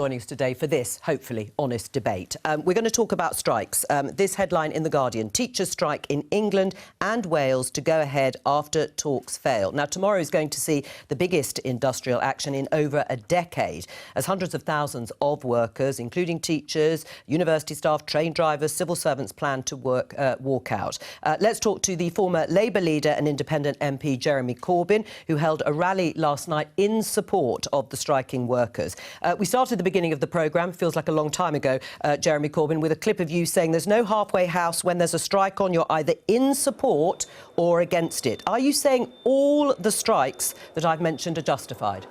Joining us today for this, hopefully, honest debate. We're going to talk about strikes. This headline in The Guardian: teachers strike in England and Wales to go ahead after talks fail. Now, tomorrow is going to see the biggest industrial action in over a decade, as hundreds of thousands of workers, including teachers, university staff, train drivers, civil servants, plan to walk out. Let's talk to the former Labour leader and independent MP Jeremy Corbyn, who held a rally last night in support of the striking workers. We started the beginning of the programme, feels like a long time ago, Jeremy Corbyn, with a clip of you saying there's no halfway house. When there's a strike on, you're either in support or against it. Are you saying all the strikes that I've mentioned are justified?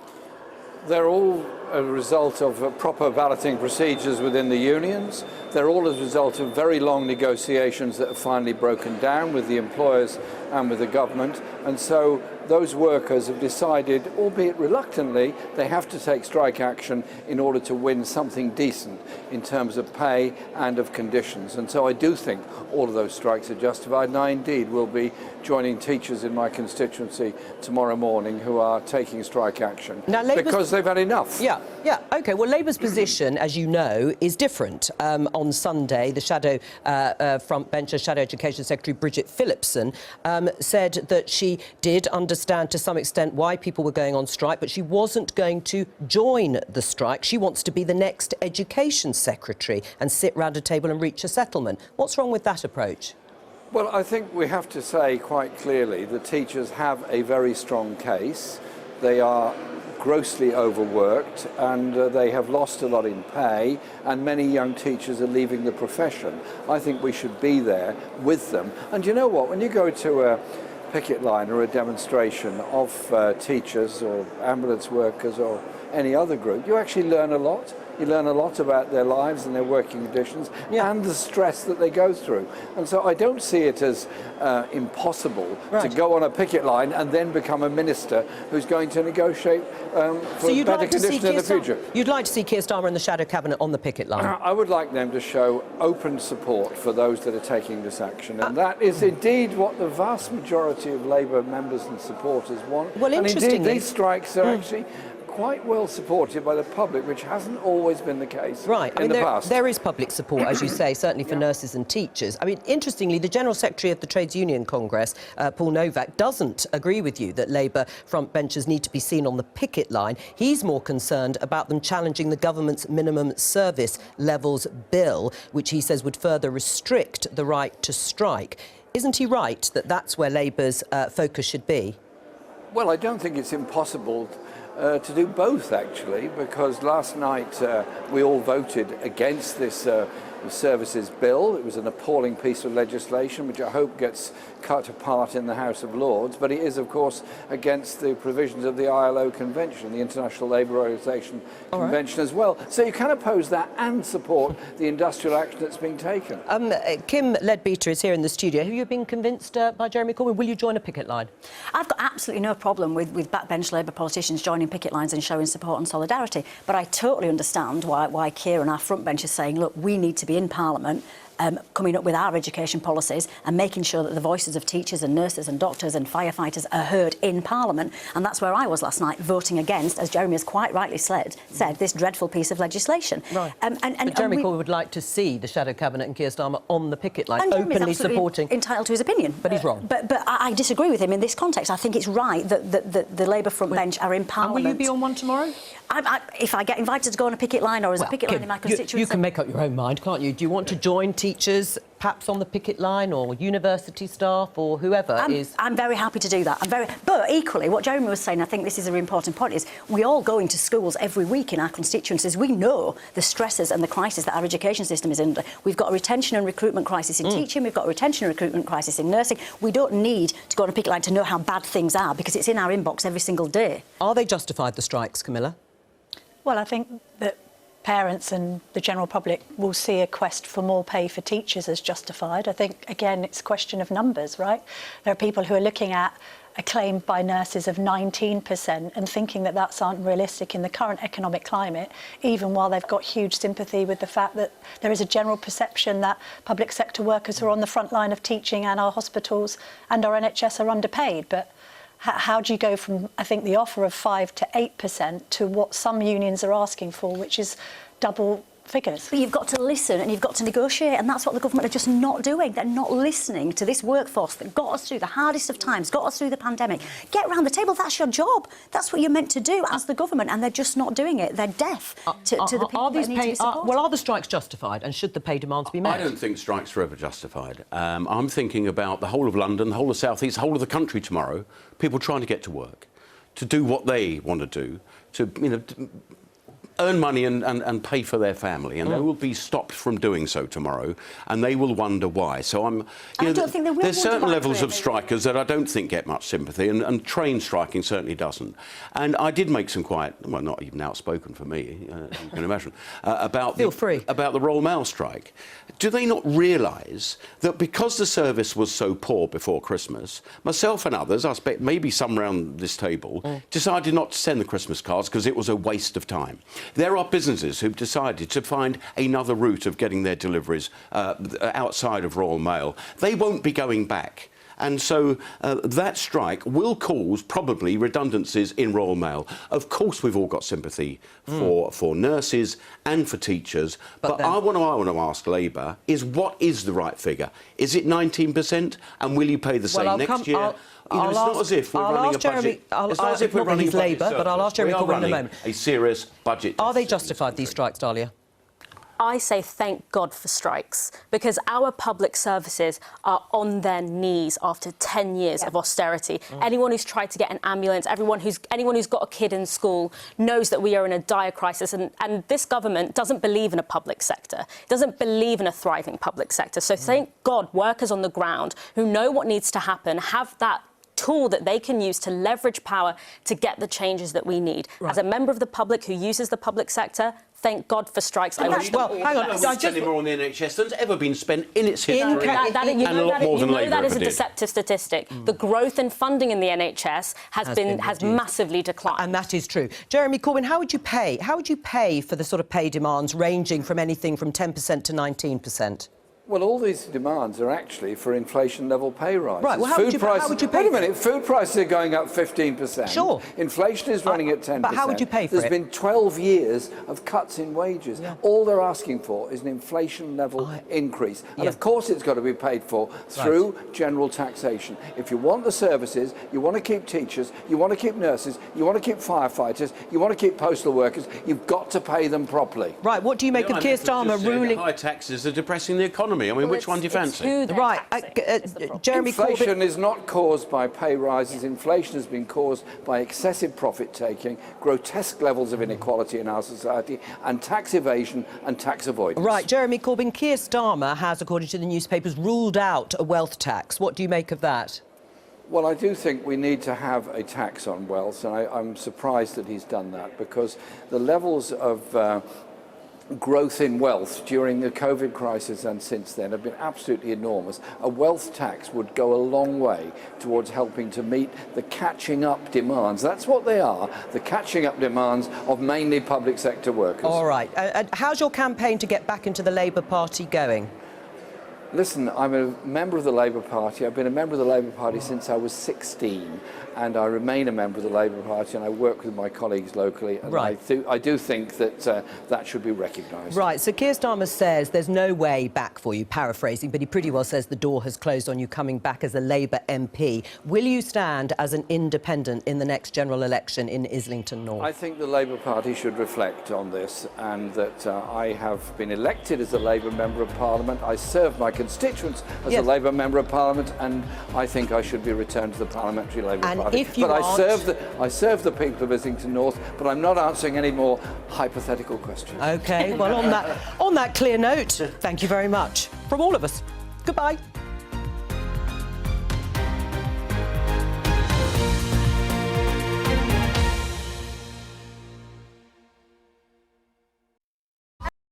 They're all a result of proper balloting procedures within the unions. They're all as a result of very long negotiations that have finally broken down with the employers and with the government. And so those workers have decided, albeit reluctantly, they have to take strike action in order to win something decent in terms of pay and of conditions. And so I do think all of those strikes are justified, and I indeed will be joining teachers in my constituency tomorrow morning who are taking strike action because they've had enough. Yeah, OK. Well, Labour's position, as you know, is different. On Sunday, the shadow frontbencher, Shadow Education Secretary Bridget Phillipson, said that she did understand to some extent why people were going on strike, but she wasn't going to join the strike. She wants to be the next Education Secretary and sit round a table and reach a settlement. What's wrong with that approach? Well, I think we have to say quite clearly that teachers have a very strong case. They are grossly overworked and they have lost a lot in pay, and many young teachers are leaving the profession. I think we should be there with them. And you know what, when you go to a picket line or a demonstration of teachers or ambulance workers or any other group, you actually learn a lot. You learn a lot about their lives and their working conditions and the stress that they go through. And so I don't see it as impossible to go on a picket line and then become a minister who's going to negotiate for better conditions in the future. You'd like to see Keir Starmer and the Shadow Cabinet on the picket line? I would like them to show open support for those that are taking this action. And that is indeed what the vast majority of Labour members and supporters want. Well, and indeed, these strikes are actually quite well supported by the public, which hasn't always been the case in the past. There is public support, as you say, certainly for nurses and teachers. I mean, interestingly, the General Secretary of the Trades Union Congress, Paul Novak, doesn't agree with you that Labour frontbenchers need to be seen on the picket line. He's more concerned about them challenging the government's minimum service levels bill, which he says would further restrict the right to strike. Isn't he right that that's where Labour's focus should be? Well, I don't think it's impossible to do both, actually, because last night we all voted against this services bill. It was an appalling piece of legislation which I hope gets cut apart in the House of Lords, but it is, of course, against the provisions of the ILO Convention, the International Labour Organization Convention as well. So you can oppose that and support the industrial action that's being taken. Kim Leadbeater is here in the studio. Have you been convinced by Jeremy Corbyn? Will you join a picket line? I've got absolutely no problem with backbench Labour politicians joining picket lines and showing support and solidarity, but I totally understand why Keir and our frontbench is saying, look, we need to be in Parliament coming up with our education policies and making sure that the voices of teachers and nurses and doctors and firefighters are heard in Parliament. And that's where I was last night, voting against, as Jeremy has quite rightly said, this dreadful piece of legislation. Right. But Jeremy Corbyn would like to see the Shadow Cabinet and Keir Starmer on the picket line, and openly supporting... entitled to his opinion. But he's wrong. But I disagree with him in this context. I think it's right that the Labour frontbench are in Parliament. And will you be on one tomorrow? If I get invited to go on a picket line or as a picket line in my constituency... You can make up your own mind, can't you? Do you want to join teachers, perhaps on the picket line, or university staff, or whoever is... I'm very happy to do that. But equally, what Jeremy was saying, I think this is a really important point, is we all go into schools every week in our constituencies. We know the stresses and the crisis that our education system is under. We've got a retention and recruitment crisis in teaching. We've got a retention and recruitment crisis in nursing. We don't need to go on a picket line to know how bad things are, because it's in our inbox every single day. Are they justified, the strikes, Camilla? Well, I think that parents and the general public will see a quest for more pay for teachers as justified. I think, again, it's a question of numbers, right? There are people who are looking at a claim by nurses of 19% and thinking that that's unrealistic in the current economic climate, even while they've got huge sympathy with the fact that there is a general perception that public sector workers who are on the front line of teaching and our hospitals and our NHS are underpaid. But How do you go from, I think, the offer of 5 to 8% to what some unions are asking for, which is double figures? But you've got to listen and you've got to negotiate, and that's what the government are just not doing. They're not listening to this workforce that got us through the hardest of times, got us through the pandemic. Get round the table, that's your job. That's what you're meant to do as the government, and they're just not doing it. They're deaf to the people that need to be supported. Are the strikes justified, and should the pay demands be met? I don't think strikes are ever justified. I'm thinking about the whole of London, the whole of South East, the whole of the country tomorrow, people trying to get to work, to do what they want to do, to earn money and pay for their family, and they will be stopped from doing so tomorrow, and they will wonder why. So there's certain levels of strikers that I don't think get much sympathy, and train striking certainly doesn't. And I did make some quite, well, not even outspoken for me, you can imagine, about the Royal Mail strike. Do they not realise that because the service was so poor before Christmas, myself and others, I expect maybe some around this table, decided not to send the Christmas cards because it was a waste of time. There are businesses who've decided to find another route of getting their deliveries outside of Royal Mail. They won't be going back. And so that strike will cause probably redundancies in Royal Mail. Of course, we've all got sympathy for nurses and for teachers. But I want to ask Labour is, what is the right figure? Is it 19%? And will you pay the same next year? It's not as if we're running a budget. It's not as if we're running a budget surplus. But I'll ask Jeremy Corbyn in a moment. A serious budget. Are they justified, these strikes, Dahlia? I say thank God for strikes, because our public services are on their knees after 10 years of austerity. Anyone who's tried to get an ambulance, anyone who's got a kid in school knows that we are in a dire crisis, and this government doesn't believe in a public sector, doesn't believe in a thriving public sector. So thank God workers on the ground who know what needs to happen have that tool that they can use to leverage power to get the changes that we need. As a member of the public who uses the public sector, thank God for strikes. Hang on. Spending more on the NHS than's ever been spent in its history, and a lot more than Labour that is ever a did. deceptive statistic. The growth in funding in the NHS has massively declined. And that is true. Jeremy Corbyn, how would you pay? How would you pay for the sort of pay demands ranging from anything from 10% to 19%? Well, all these demands are actually for inflation-level pay rises. Right, well, how would you pay Wait a minute, food prices are going up 15%. Sure. Inflation is running at 10%. But how would you pay for it? There's been 12 years of cuts in wages. Yeah. All they're asking for is an inflation-level increase. And, of course, it's got to be paid for through general taxation. If you want the services, you want to keep teachers, you want to keep nurses, you want to keep firefighters, you want to keep postal workers, you've got to pay them properly. Right, what do you make of Keir Starmer ruling... High taxes are depressing the economy. I mean, which one do you fancy? Right, Jeremy Inflation Corbyn... is not caused by pay rises. Inflation has been caused by excessive profit-taking, grotesque levels of inequality in our society, and tax evasion and tax avoidance. Right, Jeremy Corbyn, Keir Starmer has, according to the newspapers, ruled out a wealth tax. What do you make of that? Well, I do think we need to have a tax on wealth, and I'm surprised that he's done that, because the levels of growth in wealth during the COVID crisis and since then have been absolutely enormous. A wealth tax would go a long way towards helping to meet the catching up demands. That's what they are, the catching up demands of mainly public sector workers. All right. And how's your campaign to get back into the Labour Party going? Listen, I'm a member of the Labour Party. I've been a member of the Labour Party since I was 16, and I remain a member of the Labour Party, and I work with my colleagues locally. And I do think that that should be recognised. Right, so Keir Starmer says there's no way back for you, paraphrasing, but he pretty well says the door has closed on you coming back as a Labour MP. Will you stand as an independent in the next general election in Islington North? I think the Labour Party should reflect on this, and that I have been elected as a Labour Member of Parliament. I serve my constituents as a Labour Member of Parliament, and I think I should be returned to the Parliamentary Labour Party. But I serve the people of Islington North, but I'm not answering any more hypothetical questions. OK, well, on that clear note, thank you very much from all of us. Goodbye.